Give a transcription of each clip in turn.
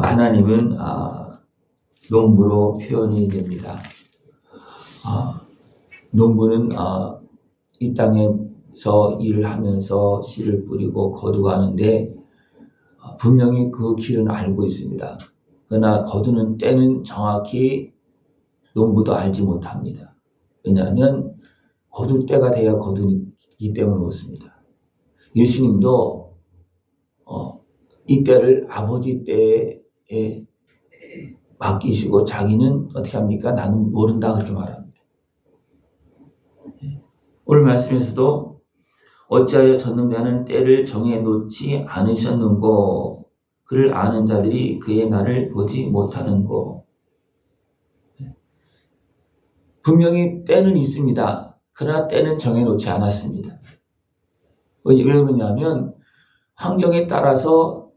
하나님은 농부로 표현이 됩니다. 농부는 이 땅에서 일을 하면서 씨를 뿌리고 거두가는데 분명히 그 길은 알고 있습니다. 그러나 거두는 때는 정확히 농부도 알지 못합니다. 왜냐하면 거둘 때가 돼야 거두기 때문에 그렇습니다. 예수님도 이 때를 아버지 때에 맡기시고 자기는 어떻게 합니까? 나는 모른다 그렇게 말합니다. 오늘 말씀에서도 어찌하여 전능자는 때를 정해놓지 않으셨는고 그를 아는 자들이 그의 날을 보지 못하는고. 분명히 때는 있습니다. 그러나 때는 정해놓지 않았습니다. 왜 그러냐면 환경에 따라서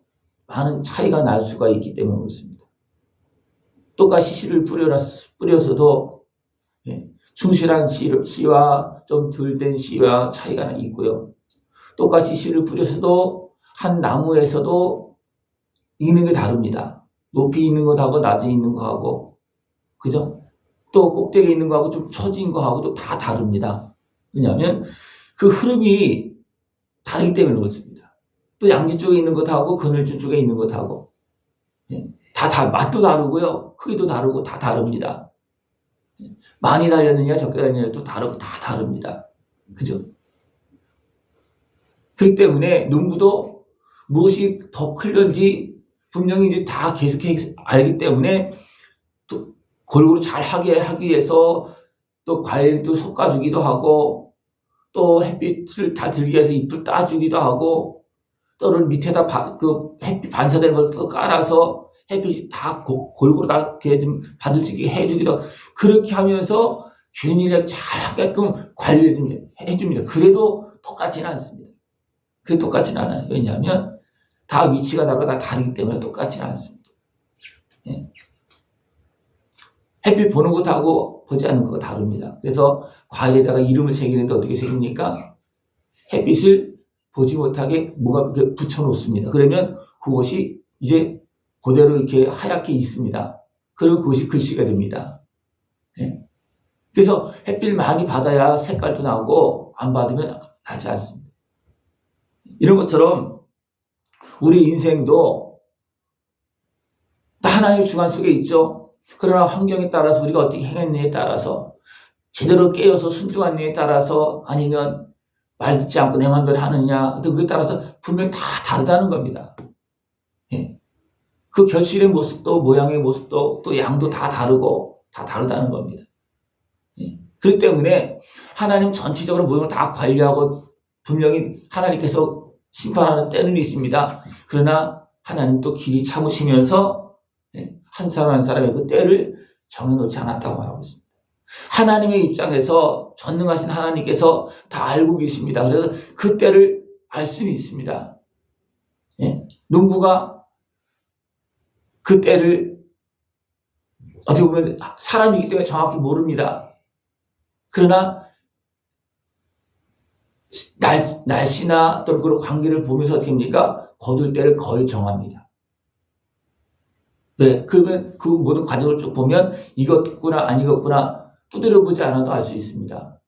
많은 차이가 날 수가 있기 때문에 그렇습니다. 똑같이 씨를 뿌려서도 충실한 씨와 좀 덜 된 씨와 차이가 있고요. 똑같이 씨를 뿌려서도 한 나무에서도 익는 게 다릅니다. 높이 있는 것하고 낮에 있는 거하고, 그죠? 또 꼭대기에 있는 거하고 좀 처진 거하고도 다 다릅니다. 왜냐하면 그 흐름이 다르기 때문에 그렇습니다. 또 양지 쪽에 있는 것하고 그늘진 쪽에 있는 것하고 다 맛도 다르고요. 크기도 다르고 다 다릅니다. 많이 달렸느냐 적게 달렸느냐 다르고 다 다릅니다. 그죠? 그렇기 때문에 농부도 무엇이 더 클는지 분명히 이제 다 계속 알기 때문에 또 골고루 잘 하기 위해서 또 과일도 솎아주기도 하고 또 햇빛을 다 들기 위해서 잎을 따주기도 하고 또는 밑에다 햇빛 반사되는 걸 또 깔아서 햇빛이 다 골고루 다 이렇게 좀 받을 수 있게 해주기도 하고 그렇게 하면서 균일하게 잘 하게끔 관리를 해줍니다. 그래도 똑같지는 않습니다. 그게 똑같지는 않아요. 왜냐하면 다 위치가 다르고 다 다르기 때문에 똑같지는 않습니다. 햇빛 보는 것하고 보지 않는 것과 다릅니다. 그래서 과일에다가 이름을 새기는데 어떻게 새깁니까? 햇빛을 보지 못하게 뭐가 이렇게 붙여놓습니다. 그러면 그것이 이제 그대로 이렇게 하얗게 있습니다. 그러면 그것이 글씨가 됩니다. 그래서 햇빛을 많이 받아야 색깔도 나오고 안 받으면 나지 않습니다. 이런 것처럼 우리 인생도 다 하나님의 주관 속에 있죠. 그러나 환경에 따라서 우리가 어떻게 행했느냐에 따라서 제대로 깨어서 순종하느냐에 따라서 아니면 말 듣지 않고 내 맘대로 하느냐 그에 따라서 분명히 다 다르다는 겁니다. 그 결실의 모습도 모양의 모습도 또 양도 다 다르고 다 다르다는 겁니다. 그렇기 때문에 하나님 전체적으로 모든 걸 다 관리하고 분명히 하나님께서 심판하는 때는 있습니다. 그러나 하나님 또 길이 참으시면서 한 사람 한 사람의 그 때를 정해놓지 않았다고 말하고 있습니다. 하나님의 입장에서 전능하신 하나님께서 다 알고 계십니다. 그래서 그 때를 알 수는 있습니다. 농부가 그 때를 어떻게 보면 사람이기 때문에 정확히 모릅니다. 그러나 날씨나 또는 그런 관계를 보면서 어떻게 합니까? 거둘 때를 거의 정합니다. 네, 그러면 그 모든 과정을 쭉 보면 이것구나 아니겠구나 두드려보지 않아도 알 수 있습니다.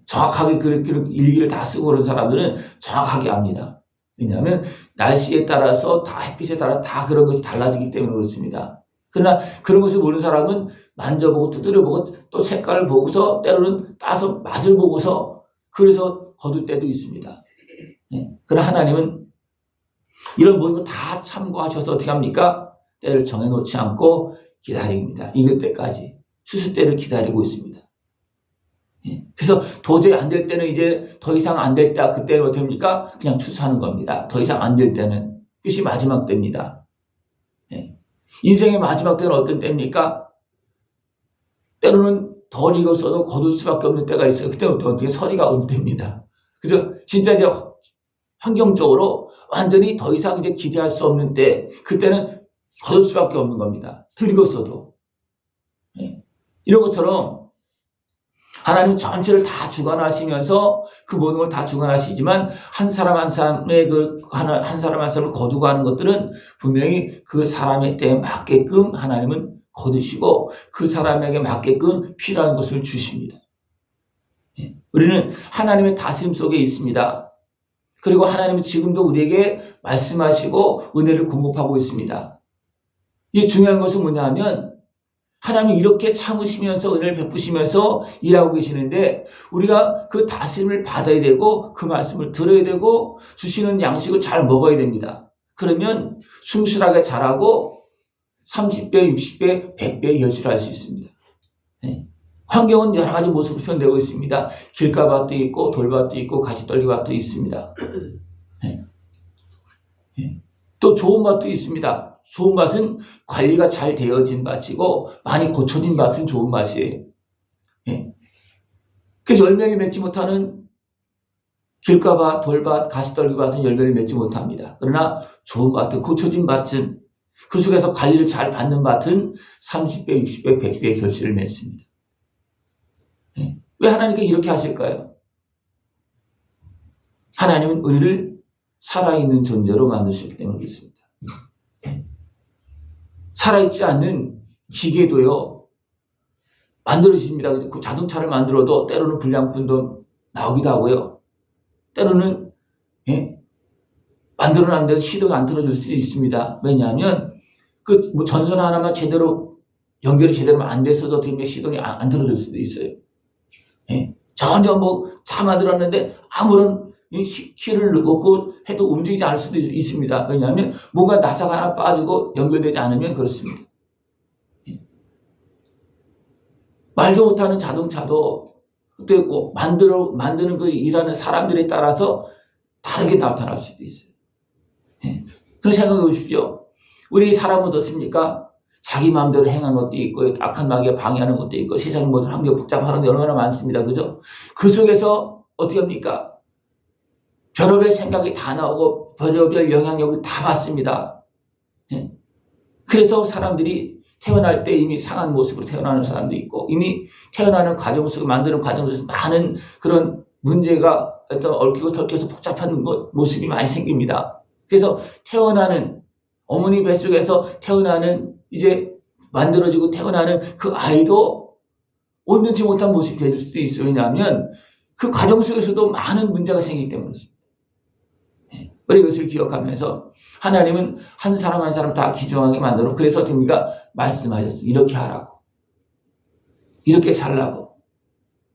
정확하게 그 일기를 다 쓰고 그런 사람들은 정확하게 압니다. 왜냐하면 날씨에 따라서 다 햇빛에 따라 다 그런 것이 달라지기 때문에 그렇습니다. 그러나 그런 것을 모르는 사람은 만져보고 두드려보고 또 색깔을 보고서 때로는 따서 맛을 보고서 그래서 거둘 때도 있습니다. 그러나 하나님은 이런 모든 걸 다 참고하셔서 어떻게 합니까? 때를 정해놓지 않고 기다립니다. 익을 때까지 추수 때를 기다리고 있습니다. 그래서 도저히 안 될 때는 이제 더 이상 안 될 때 그때는 어떻게 합니까? 그냥 추수하는 겁니다. 더 이상 안 될 때는 끝이 마지막 때입니다. 인생의 마지막 때는 어떤 때입니까? 때로는 덜 익었어도 거둘 수밖에 없는 때가 있어요. 그때는 어떻게 서리가 오는 때입니다. 그래서 진짜 이제 환경적으로 완전히 더 이상 이제 기대할 수 없는 때 그때는 거둘 수밖에 없는 겁니다. 덜 익었어도. 이런 것처럼 하나님 전체를 다 주관하시면서 그 모든 걸 다 주관하시지만 한 사람 한 사람의 한 사람 한 사람을 거두고 하는 것들은 분명히 그 사람의 때에 맞게끔 하나님은 거두시고 그 사람에게 맞게끔 필요한 것을 주십니다. 우리는 하나님의 다스림 속에 있습니다. 그리고 하나님은 지금도 우리에게 말씀하시고 은혜를 공급하고 있습니다. 이 중요한 것은 뭐냐 하면 하나님이 이렇게 참으시면서 은혜를 베푸시면서 일하고 계시는데 우리가 그 다스림을 받아야 되고 그 말씀을 들어야 되고 주시는 양식을 잘 먹어야 됩니다. 그러면 충실하게 잘하고 30배, 60배, 100배 결실할 수 있습니다. 환경은 여러 가지 모습으로 표현되고 있습니다. 길가밭도 있고 돌밭도 있고 가시떨기밭도 있습니다. 또 좋은 밭도 있습니다. 좋은 밭은 관리가 잘 되어진 밭이고 많이 고쳐진 밭은 좋은 밭이에요. 그래서 열매를 맺지 못하는 길가밭, 돌밭, 가시떨기밭은 열매를 맺지 못합니다. 그러나 좋은 밭은 고쳐진 밭은 그 속에서 관리를 잘 받는 밭은 30배, 60배, 100배의 결실을 맺습니다. 왜 하나님께 이렇게 하실까요? 하나님은 우리를 살아있는 존재로 만드셨기 때문에 그렇습니다. 살아있지 않는 기계도요, 만들어집니다. 그 자동차를 만들어도 때로는 불량품도 나오기도 하고요. 때로는, 만들어놨는데도 시동이 안 틀어줄 수도 있습니다. 왜냐하면, 전선 하나만 제대로, 연결이 제대로 안 돼서도 어떻게 보면 시동이 안 틀어줄 수도 있어요. 전혀 차 만들었는데 아무런 키를 넣고 해도 움직이지 않을 수도 있습니다. 왜냐하면 뭔가 나사가 하나 빠지고 연결되지 않으면 그렇습니다. 말도 못하는 자동차도 어떻고 만드는 그 일하는 사람들에 따라서 다르게 나타날 수도 있어요. 그런 생각해 보십시오. 우리 사람은 어떻습니까? 자기 마음대로 행하는 것도 있고 악한 마귀가 방해하는 것도 있고 세상 모든 환경 복잡하는 게 얼마나 많습니다. 그죠? 그 속에서 어떻게 합니까? 별의별 생각이 다 나오고 별의별 영향력을 다 받습니다. 그래서 사람들이 태어날 때 이미 상한 모습으로 태어나는 사람도 있고 이미 태어나는 과정 속에 만드는 과정 속에서 많은 그런 문제가 어떤 얽히고 털켜서 복잡한 모습이 많이 생깁니다. 그래서 태어나는 어머니 뱃속에서 태어나는 이제 만들어지고 태어나는 그 아이도 온전치 못한 모습이 될 수도 있어요. 왜냐하면 그 과정 속에서도 많은 문제가 생기기 때문에 그렇습니다. 우리 이것을 기억하면서 하나님은 한 사람 한 사람 다 귀중하게 만들어 그래서 어떻습니까? 말씀하셨습니다. 이렇게 하라고. 이렇게 살라고.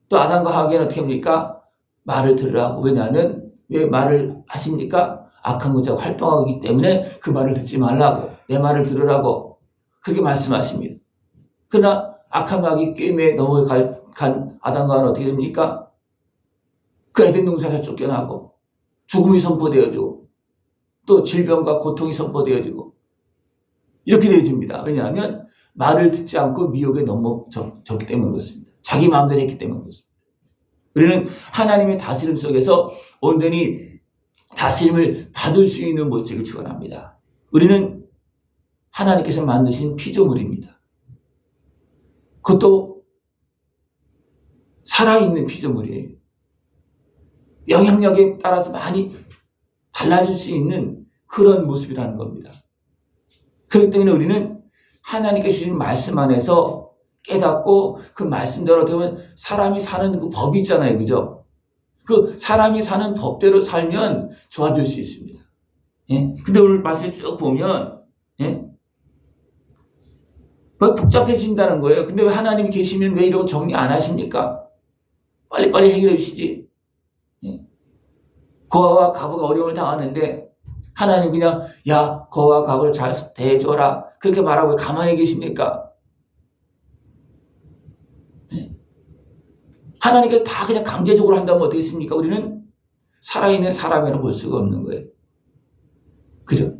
또 아담과 하와에게는 어떻게 합니까? 말을 들으라고. 왜냐하면 왜 말을 하십니까? 악한 것자가 활동하기 때문에 그 말을 듣지 말라고. 내 말을 들으라고. 그렇게 말씀하십니다. 그러나 악한 마귀 게임에 넘어간 아담과 하와는 어떻게 됩니까? 그 에덴 동산에서 쫓겨나고 죽음이 선포되어지고 또 질병과 고통이 선포되어지고 이렇게 되어집니다. 왜냐하면 말을 듣지 않고 미혹에 넘어졌기 때문에 그렇습니다. 자기 마음대로 했기 때문에 그렇습니다. 우리는 하나님의 다스림 속에서 온전히 다스림을 받을 수 있는 모습을 축원합니다. 우리는 하나님께서 만드신 피조물입니다. 그것도 살아있는 피조물이에요. 영향력에 따라서 많이 달라질 수 있는 그런 모습이라는 겁니다. 그렇기 때문에 우리는 하나님께 주신 말씀 안에서 깨닫고 그 말씀대로 되면 사람이 사는 그 법이 있잖아요. 그죠? 그 사람이 사는 법대로 살면 좋아질 수 있습니다. 근데 오늘 말씀을 쭉 보면, 복잡해진다는 거예요. 근데 왜 하나님이 계시면 왜 이러고 정리 안 하십니까? 빨리빨리 해결해 주시지. 거와 갑부가 어려움을 당하는데 하나님 그냥 야 거와 갑을 잘 대해줘라 그렇게 말하고 가만히 계십니까? 하나님께서 다 그냥 강제적으로 한다면 어떻겠습니까? 우리는 살아있는 사람이라고 볼 수가 없는 거예요. 그죠?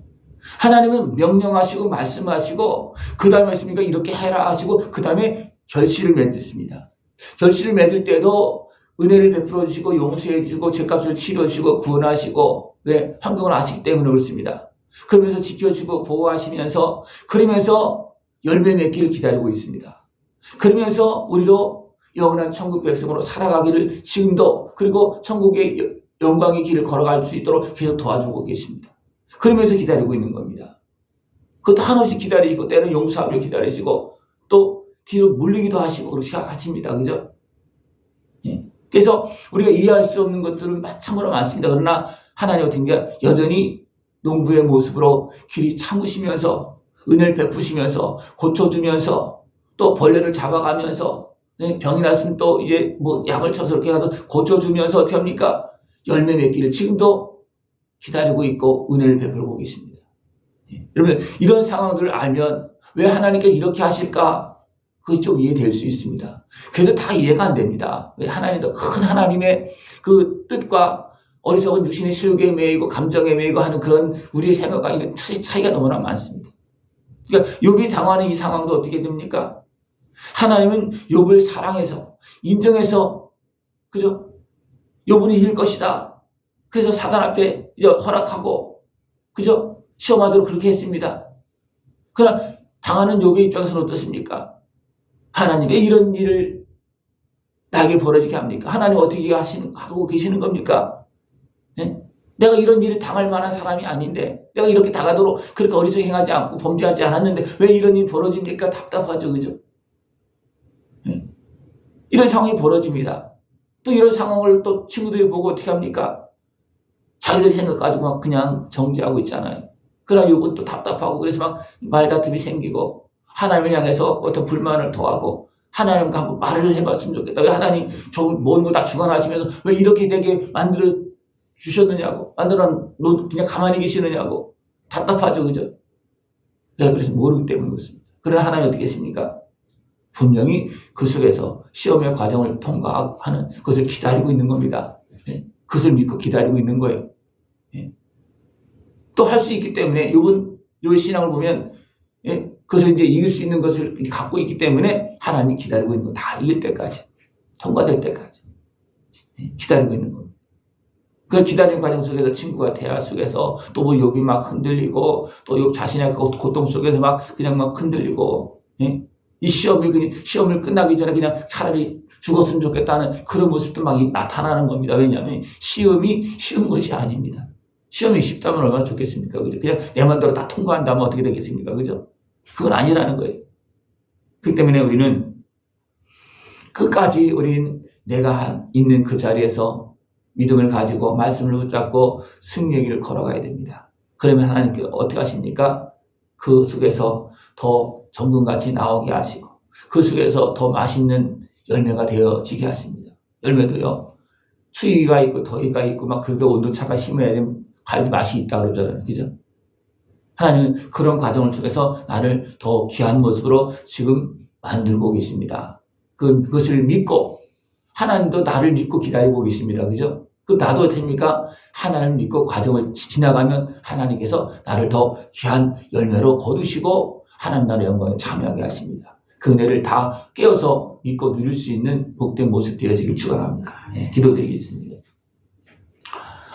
하나님은 명령하시고 말씀하시고 그 다음에 했습니까? 이렇게 해라 하시고 그 다음에 결실을 맺습니다. 결실을 맺을 때도 은혜를 베풀어 주시고 용서해 주시고 죄값을 치러 주시고 구원하시고 왜? 환경을 아시기 때문에 그렇습니다. 그러면서 지켜주고 보호하시면서 그러면서 열매 맺기를 기다리고 있습니다. 그러면서 우리로 영원한 천국 백성으로 살아가기를 지금도 그리고 천국의 영광의 길을 걸어갈 수 있도록 계속 도와주고 계십니다. 그러면서 기다리고 있는 겁니다. 그것도 한없이 기다리시고 때로는 용서하며 기다리시고 또 뒤로 물리기도 하시고 그렇게 하십니다. 그죠? 예. 그래서 우리가 이해할 수 없는 것들은 참으로 많습니다. 그러나 하나님 어떻게 여전히 농부의 모습으로 길이 참으시면서 은혜를 베푸시면서 고쳐주면서 또 벌레를 잡아가면서 병이 났으면 또 이제 뭐 약을 쳐서 이렇게 가서 고쳐주면서 어떻게 합니까? 열매 맺기를 지금도 기다리고 있고 은혜를 베풀고 계십니다. 예. 여러분 이런 상황들을 알면 왜 하나님께서 이렇게 하실까? 그것이 좀 이해될 수 있습니다. 그래도 다 이해가 안 됩니다. 왜 하나님도 큰 하나님의 그 뜻과 어리석은 육신의 소욕에 매이고 감정에 매이고 하는 그런 우리의 생각과 이런 뜻의 차이가 너무나 많습니다. 그러니까 욥이 당하는 이 상황도 어떻게 됩니까? 하나님은 욥을 사랑해서 인정해서 그죠? 욥은 이길 것이다. 그래서 사단 앞에 이제 허락하고 그죠? 시험하도록 그렇게 했습니다. 그러나 당하는 욥의 입장에서는 어떻습니까? 하나님 왜 이런 일을 나에게 벌어지게 합니까? 하나님 어떻게 하고 계시는 겁니까? 네? 내가 이런 일을 당할 만한 사람이 아닌데 내가 이렇게 당하도록 그렇게 어리석게 행하지 않고 범죄하지 않았는데 왜 이런 일이 벌어집니까? 답답하죠. 그죠? 네? 이런 상황이 벌어집니다. 또 이런 상황을 또 친구들이 보고 어떻게 합니까? 자기들 생각 가지고 막 그냥 정지하고 있잖아요. 그러나 욥은 또 답답하고 그래서 막 말다툼이 생기고 하나님을 향해서 어떤 불만을 토하고 하나님과 한번 말을 해봤으면 좋겠다. 왜 하나님 좀 모든 거 다 주관하시면서 왜 이렇게 되게 만들어 주셨느냐고 만들어 너 그냥 가만히 계시느냐고 답답하죠. 그죠? 내가 그래서 모르기 때문에 그렇습니다. 그러나 하나님 어떻게 하십니까? 분명히 그 속에서 시험의 과정을 통과하는 그것을 기다리고 있는 겁니다. 예? 그것을 믿고 기다리고 있는 거예요. 예? 또 할 수 있기 때문에 욥의 신앙을 보면 예? 그것을 이제 이길 수 있는 것을 갖고 있기 때문에 하나님이 기다리고 있는 거 다 이길 때까지 통과될 때까지 예? 기다리고 있는 겁니다. 그 기다리는 과정 속에서 친구가 대화 속에서 또 뭐 욥이 막 흔들리고 또 욥 자신의 고통 속에서 막 그냥 막 흔들리고 예? 이 시험을 끝나기 전에 그냥 차라리 죽었으면 좋겠다는 그런 모습도 막 나타나는 겁니다. 왜냐하면 시험이 쉬운 것이 아닙니다. 시험이 쉽다면 얼마나 좋겠습니까? 그죠? 그냥 내 맘대로 다 통과한다면 어떻게 되겠습니까? 그죠? 그건 아니라는 거예요. 그렇기 때문에 우리는 끝까지 우리는 내가 있는 그 자리에서 믿음을 가지고 말씀을 붙잡고 승리의 길을 걸어가야 됩니다. 그러면 하나님께서 어떻게 하십니까? 그 속에서 더 정금같이 나오게 하시고 그 속에서 더 맛있는 열매가 되어지게 하십니다. 열매도요. 추위가 있고 더위가 있고 막 그렇게 온도차가 심해야 과일도 맛이 있다 그러잖아요. 그죠? 하나님은 그런 과정을 통해서 나를 더 귀한 모습으로 지금 만들고 계십니다. 그것을 믿고 하나님도 나를 믿고 기다리고 계십니다. 그죠? 그럼 나도 어떻습니까? 하나님을 믿고 과정을 지나가면 하나님께서 나를 더 귀한 열매로 거두시고 하나님 나라의 영광에 참여하게 하십니다. 그 은혜를 다 깨어서 믿고 누릴 수 있는 복된 모습 되어지길 축원합니다. 네, 기도드리겠습니다.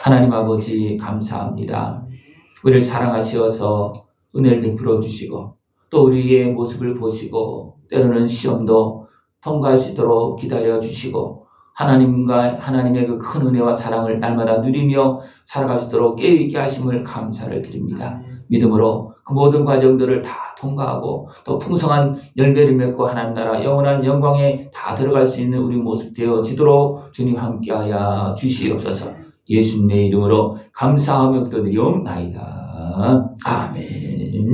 하나님 아버지 감사합니다. 우리를 사랑하시어서 은혜를 베풀어 주시고 또 우리의 모습을 보시고 때로는 시험도 통과할 수 있도록 기다려 주시고 하나님의 그 큰 은혜와 사랑을 날마다 누리며 살아갈 수 있도록 깨어있게 하심을 감사를 드립니다. 믿음으로 그 모든 과정들을 다 통과하고 또 풍성한 열매를 맺고 하나님 나라 영원한 영광에 다 들어갈 수 있는 우리 모습 되어지도록 주님 함께하여 주시옵소서. 예수님의 이름으로 감사하며 기도드리옵나이다. 아멘.